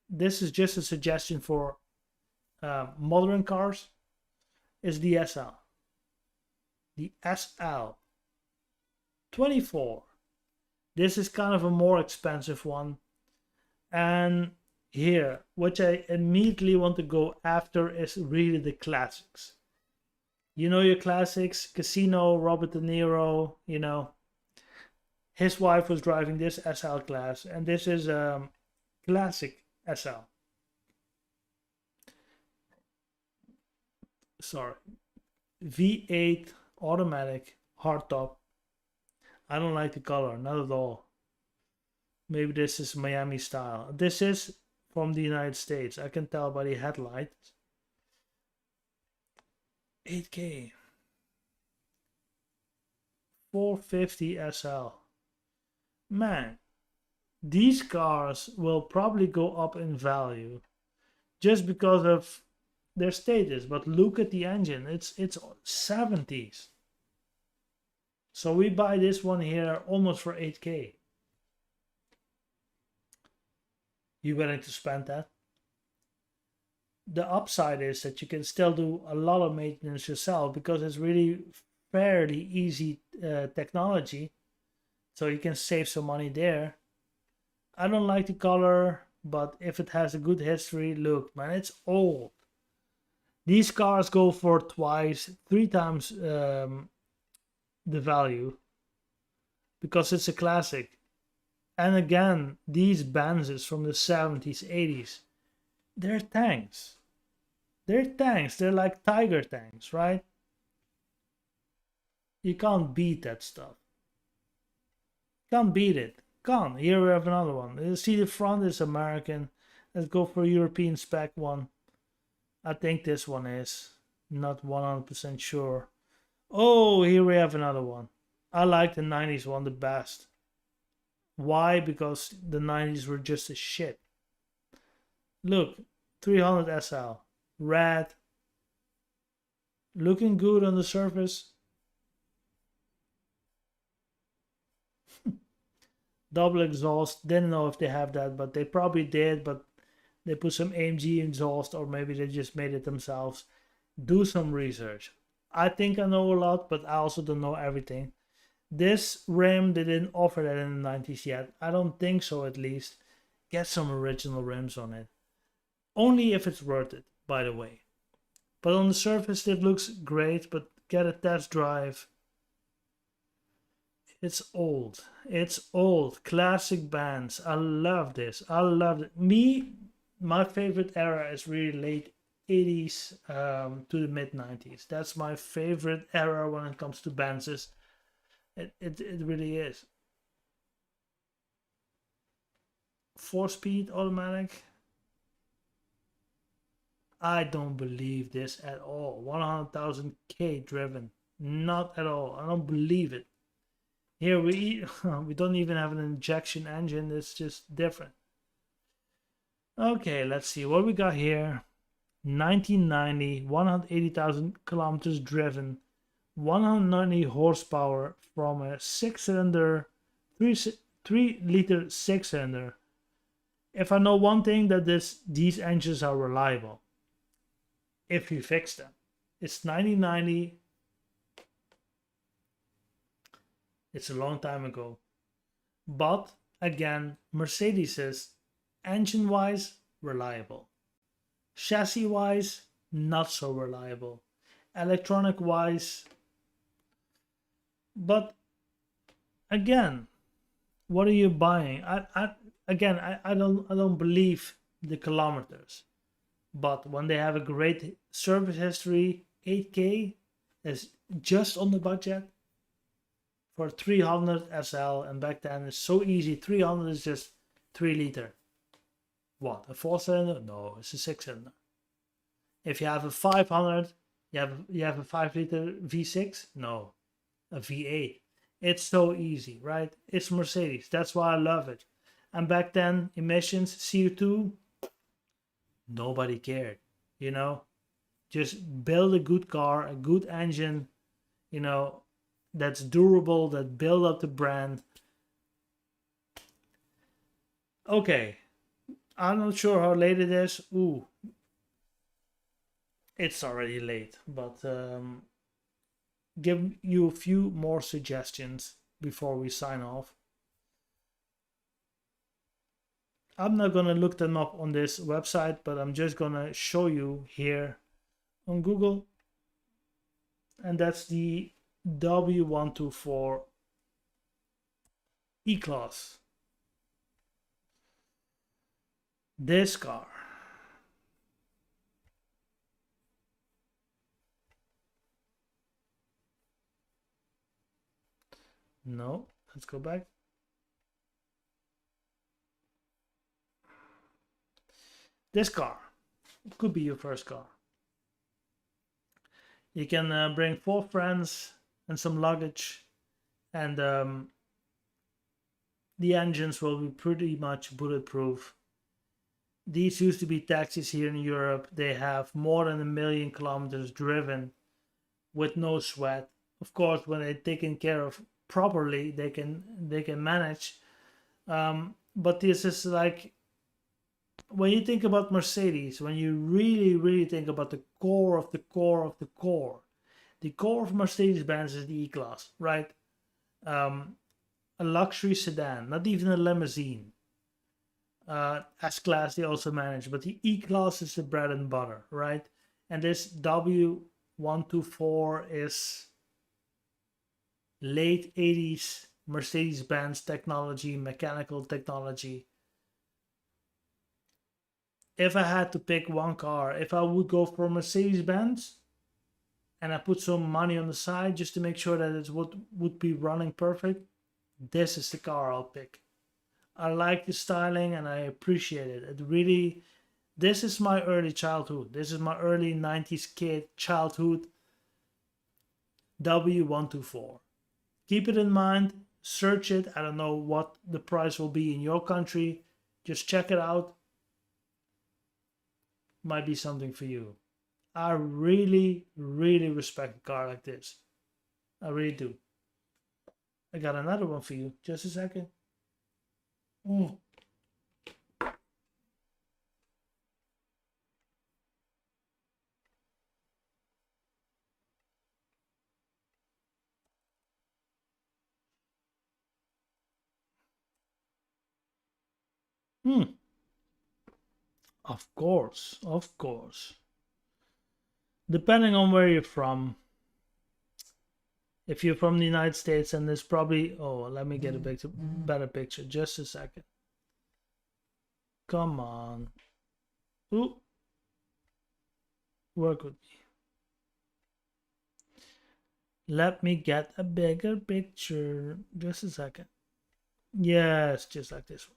This is just a suggestion for modern cars. Is the SL. The SL 24. This is kind of a more expensive one. And here, what I immediately want to go after is really the classics. You know your classics, Casino, Robert De Niro, you know. His wife was driving this SL class, and this is classic SL. Sorry, V8 automatic hardtop. I don't like the color, not at all. Maybe this is Miami style. This is from the United States. I can tell by the headlights. 8K. 450 SL. Man, these cars will probably go up in value just because of their status, but look at the engine. It's 70s. So we buy this one here almost for 8K. You willing to spend that? The upside is that you can still do a lot of maintenance yourself because it's really fairly easy technology. So you can save some money there. I don't like the color, but if it has a good history, look, man, it's old. These cars go for twice, 3 times the value because it's a classic. And again, these Benzes from the 70s, 80s, they're tanks. They're tanks. They're like Tiger tanks, right? You can't beat that stuff. Can't beat it. Can't. Here we have another one. You see the front is American. Let's go for a European spec one. I think this one is. Not 100% sure. Oh, here we have another one. I like the 90s one the best. Why? Because the 90s were just a shit. Look, 300 SL. Red. Looking good on the surface. Double exhaust. Didn't know if they have that, but they probably did. But they put some AMG exhaust, or maybe they just made it themselves. Do some research. I think I know a lot, but I also don't know everything. This rim, they didn't offer that in the 90s yet. I don't think so, at least. Get some original rims on it. Only if it's worth it, by the way. But on the surface, it looks great, but get a test drive. It's old. It's old. Classic bands. I love this. I love it. My favorite era is really late 80s to the mid 90s. That's my favorite era when it comes to bands. It really is. 4-speed automatic. I don't believe this at all. 100,000 K driven. Not at all. I don't believe it. Here we don't even have an injection engine. It's just different. Okay, let's see what we got here. 1990, 180,000 kilometers driven, 190 horsepower from a 6-cylinder, 3-liter 6-cylinder. If I know one thing, that these engines are reliable. If you fix them. It's 1990. It's a long time ago. But again, Mercedes is engine-wise reliable. Chassis-wise, not so reliable. Electronic-wise, but again, what are you buying? I don't believe the kilometers. But when they have a great service history, 8K is just on the budget for 300 SL, and back then it's so easy. 300 is just 3-liter. What, a 4-cylinder? No, it's a 6-cylinder. If you have a 500, you have a 5-liter V6? No, a V8. It's so easy, right? It's Mercedes. That's why I love it. And back then, emissions, CO2, nobody cared, you know? Just build a good car, a good engine, you know, that's durable, that build up the brand. Okay, I'm not sure how late it is. Ooh, it's already late, but give you a few more suggestions before we sign off. I'm not gonna look them up on this website, but I'm just gonna show you here on Google. And that's the W124 EClass. This car. No, let's go back. This car could be your first car. You can bring 4 friends and some luggage, and the engines will be pretty much bulletproof. These used to be taxis here in Europe. They have more than 1 million kilometers driven with no sweat. Of course, when they're taken care of properly, they can manage. But this is like, when you think about Mercedes, when you really think about the core of the core of the core, the core of Mercedes-Benz is the E-Class, right? A luxury sedan, not even a limousine. S-Class they also manage, but the E-Class is the bread and butter, right? And this W124 is late 80s Mercedes-Benz technology, mechanical technology. If I had to pick one car, if I would go for Mercedes-Benz and I put some money on the side just to make sure that it would be running perfect, this is the car I'll pick. I like the styling and I appreciate it. It really, this is my early childhood. This is my early 90s kid childhood. W124. Keep it in mind, search it. I don't know what the price will be in your country. Just check it out. Might be something for you. I really, really respect a car like this. I really do. I got another one for you. Just a second. Mm. Hmm. Of course, of course. Depending on where you're from. If you're from the United States, and there's probably... Oh, let me get a better picture. Just a second. Come on. Ooh. Work with me. Let me get a bigger picture. Just a second. Yes, just like this one.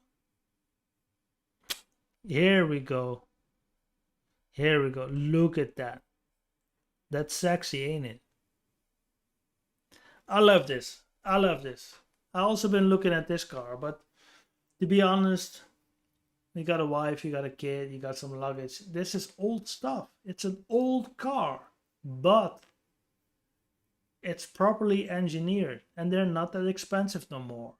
Here we go. Here we go. Look at that. That's sexy, ain't it? I love this. I love this. I also been looking at this car, but to be honest, you got a wife, you got a kid, you got some luggage. This is old stuff. It's an old car, but it's properly engineered and they're not that expensive no more.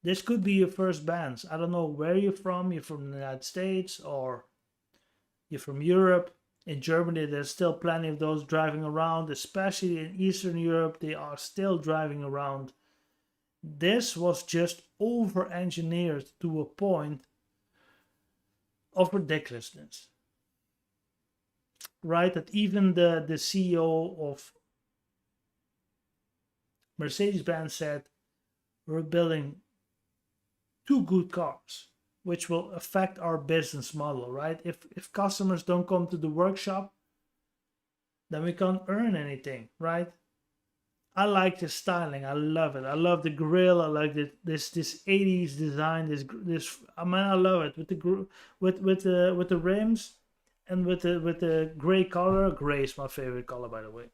This could be your first Benz. I don't know where you're from. You're from the United States or you're from Europe. In Germany, there's still plenty of those driving around, especially in Eastern Europe. They are still driving around. This was just over engineered to a point of ridiculousness. Right? That even the CEO of Mercedes-Benz said, we're building two good cars, which will affect our business model, right? If customers don't come to the workshop, then we can't earn anything, right? I like the styling. I love it. I love the grille. I like this 80s design. This I mean, I love it with the rims and with the gray color. Gray is my favorite color, by the way.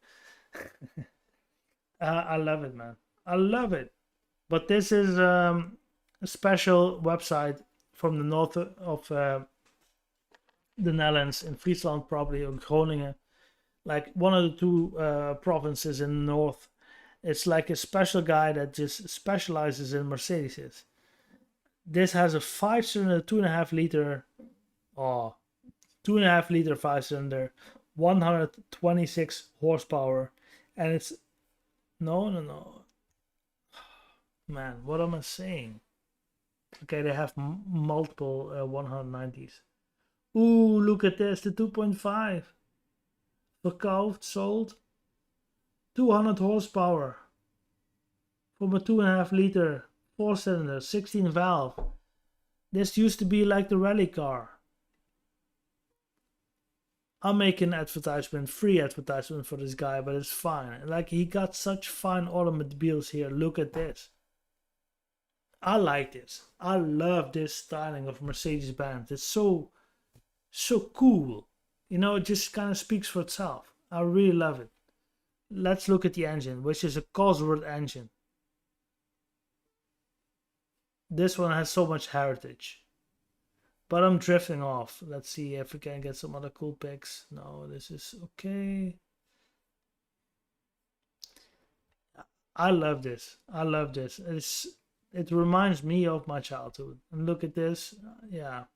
I love it, man. I love it. But this is a special website from the north of the Netherlands, in Friesland, probably, or Groningen, like one of the two provinces in the north. It's like a special guy that just specializes in Mercedes. This has a 5-cylinder, 2.5 liter, 2.5 liter 5-cylinder, 126 horsepower, and it's no. Man, what am I saying? Okay, they have multiple 190s. Ooh, look at this, the 2.5. Verkauft, sold. 200 horsepower. From a 2.5 liter 4-cylinder, 16 valve. This used to be like the rally car. I'll make an advertisement, free advertisement for this guy, but it's fine. Like, he got such fine automobiles here. Look at this. I like this. I love this styling of Mercedes-Benz. It's so cool. You know, it just kind of speaks for itself. I really love it. Let's look at the engine, which is a Cosworth engine. This one has so much heritage. But I'm drifting off. Let's see if we can get some other cool pics. No, this is okay. I love this. I love this. It reminds me of my childhood. And look at this. Yeah.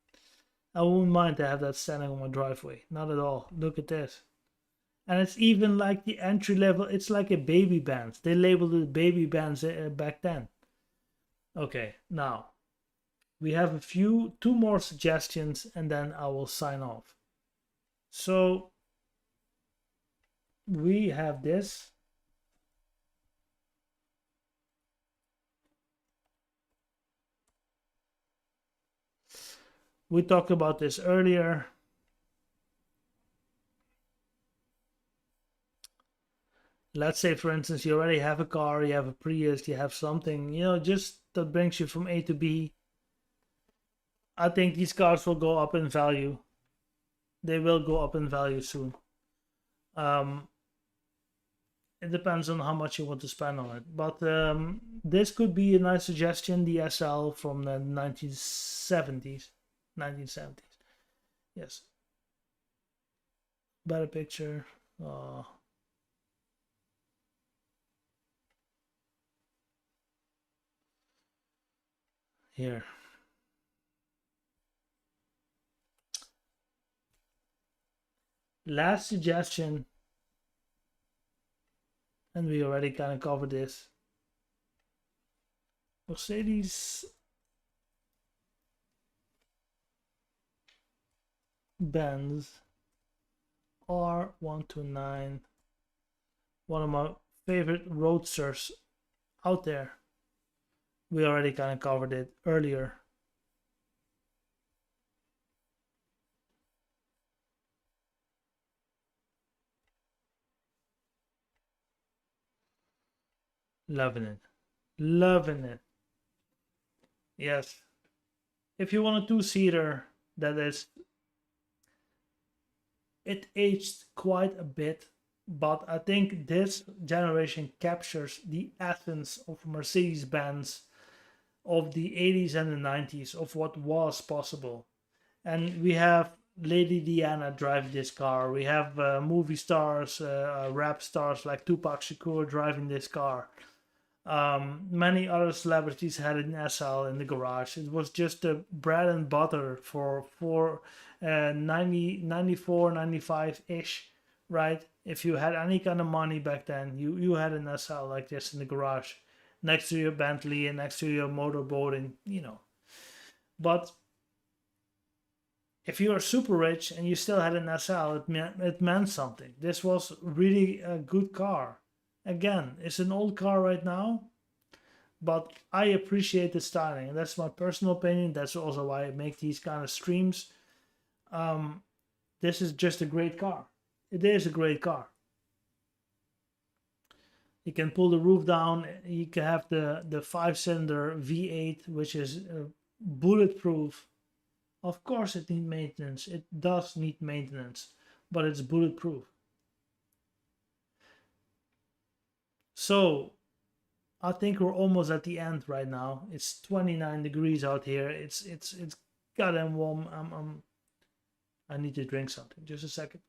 I wouldn't mind to have that standing on my driveway. Not at all. Look at this. And it's even like the entry level. It's like a baby Benz. They labeled it baby Benz back then. Okay, now we have two more suggestions, and then I will sign off. So we have this. We talked about this earlier. Let's say, for instance, you already have a car, you have a Prius, you have something, you know, just that brings you from A to B. I think these cars will go up in value. They will go up in value soon. it depends on how much you want to spend on it. But this could be a nice suggestion. The SL from the 1970s. 1970s. Yes. Better picture. Here. Last suggestion, and we already kind of covered this. Mercedes Benz R129, one of my favorite roadsters out there. We already kind of covered it earlier. Loving it. Loving it. Yes. If you want a two-seater that is, it aged quite a bit, but I think this generation captures the essence of Mercedes-Benz of the 80s and the 90s, of what was possible. And we have Lady Diana drive this car. We have movie stars, rap stars like Tupac Shakur driving this car. Many other celebrities had an SL in the garage. It was just the bread and butter for 94, 95-ish, right? If you had any kind of money back then, you had an SL like this in the garage, next to your Bentley and next to your motorboat, and you know. But if you are super rich and you still had an SL, it meant something. This was really a good car. Again, it's an old car right now, but I appreciate the styling. That's my personal opinion. That's also why I make these kind of streams. This is just a great car. It is a great car. You can pull the roof down. You can have the 5-cylinder V8, which is bulletproof. Of course it needs maintenance. It does need maintenance, but it's bulletproof. So I think we're almost at the end right now. It's 29 degrees out here. It's goddamn warm. I need to drink something. Just a second.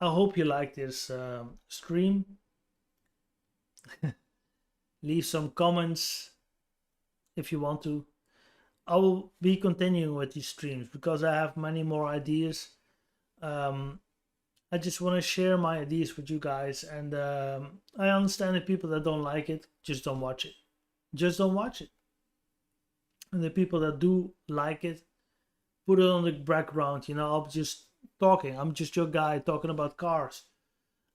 I hope you like this stream. Leave some comments if you want to. I will be continuing with these streams because I have many more ideas. I just want to share my ideas with you guys, and I understand the people that don't like it, just don't watch it. Just don't watch it. And the people that do like it, put it on the background. You know, I'm just talking. I'm just your guy talking about cars.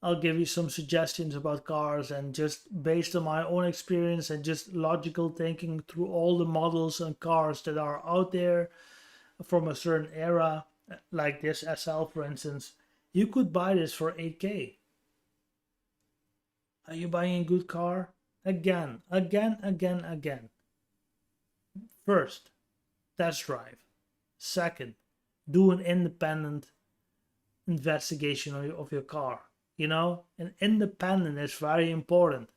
I'll give you some suggestions about cars, and just based on my own experience and just logical thinking through all the models and cars that are out there from a certain era, like this SL for instance. You could buy this for 8K. Are you buying a good car? Again. First, test drive. Second, do an independent investigation of your car. You know, an independent is very important,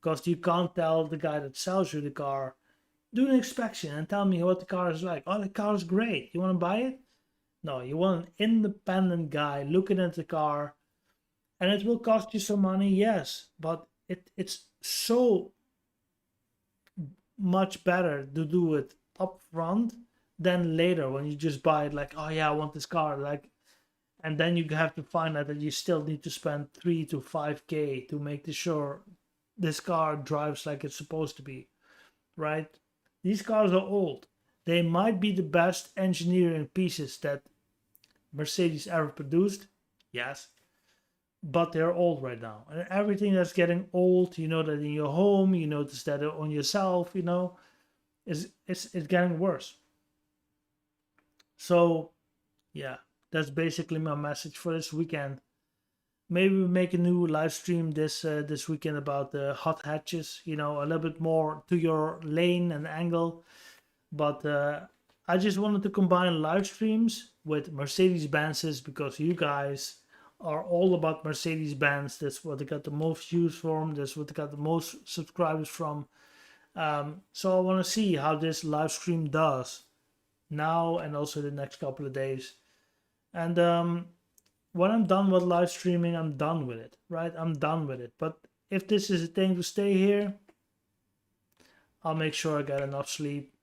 because you can't tell the guy that sells you the car, do an inspection and tell me what the car is like. Oh, the car is great. You want to buy it? No, you want an independent guy looking at the car, and it will cost you some money, yes, but it's so much better to do it up front than later when you just buy it like, oh yeah, I want this car, like, and then you have to find out that you still need to spend 3 to 5K to make sure this car drives like it's supposed to be, right? These cars are old. They might be the best engineering pieces that Mercedes ever produced, yes, but they're old right now. And everything that's getting old, you know that in your home, you notice that on yourself, you know, it's getting worse. So, yeah, that's basically my message for this weekend. Maybe we make a new live stream this weekend about the hot hatches, you know, a little bit more to your lane and angle. But I just wanted to combine live streams with Mercedes-Benzes because you guys are all about Mercedes-Benz. That's what they got the most views from. That's what they got the most subscribers from. So I want to see how this live stream does now and also the next couple of days. And when I'm done with live streaming, I'm done with it, right? I'm done with it. But if this is a thing to stay here, I'll make sure I get enough sleep,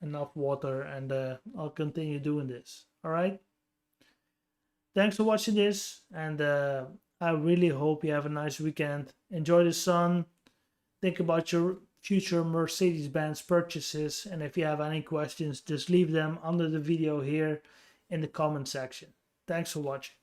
enough water, and I'll continue doing this. All right? Thanks for watching this, and I really hope you have a nice weekend. Enjoy the sun. Think about your future Mercedes-Benz purchases, and if you have any questions, just leave them under the video here in the comment section. Thanks for watching.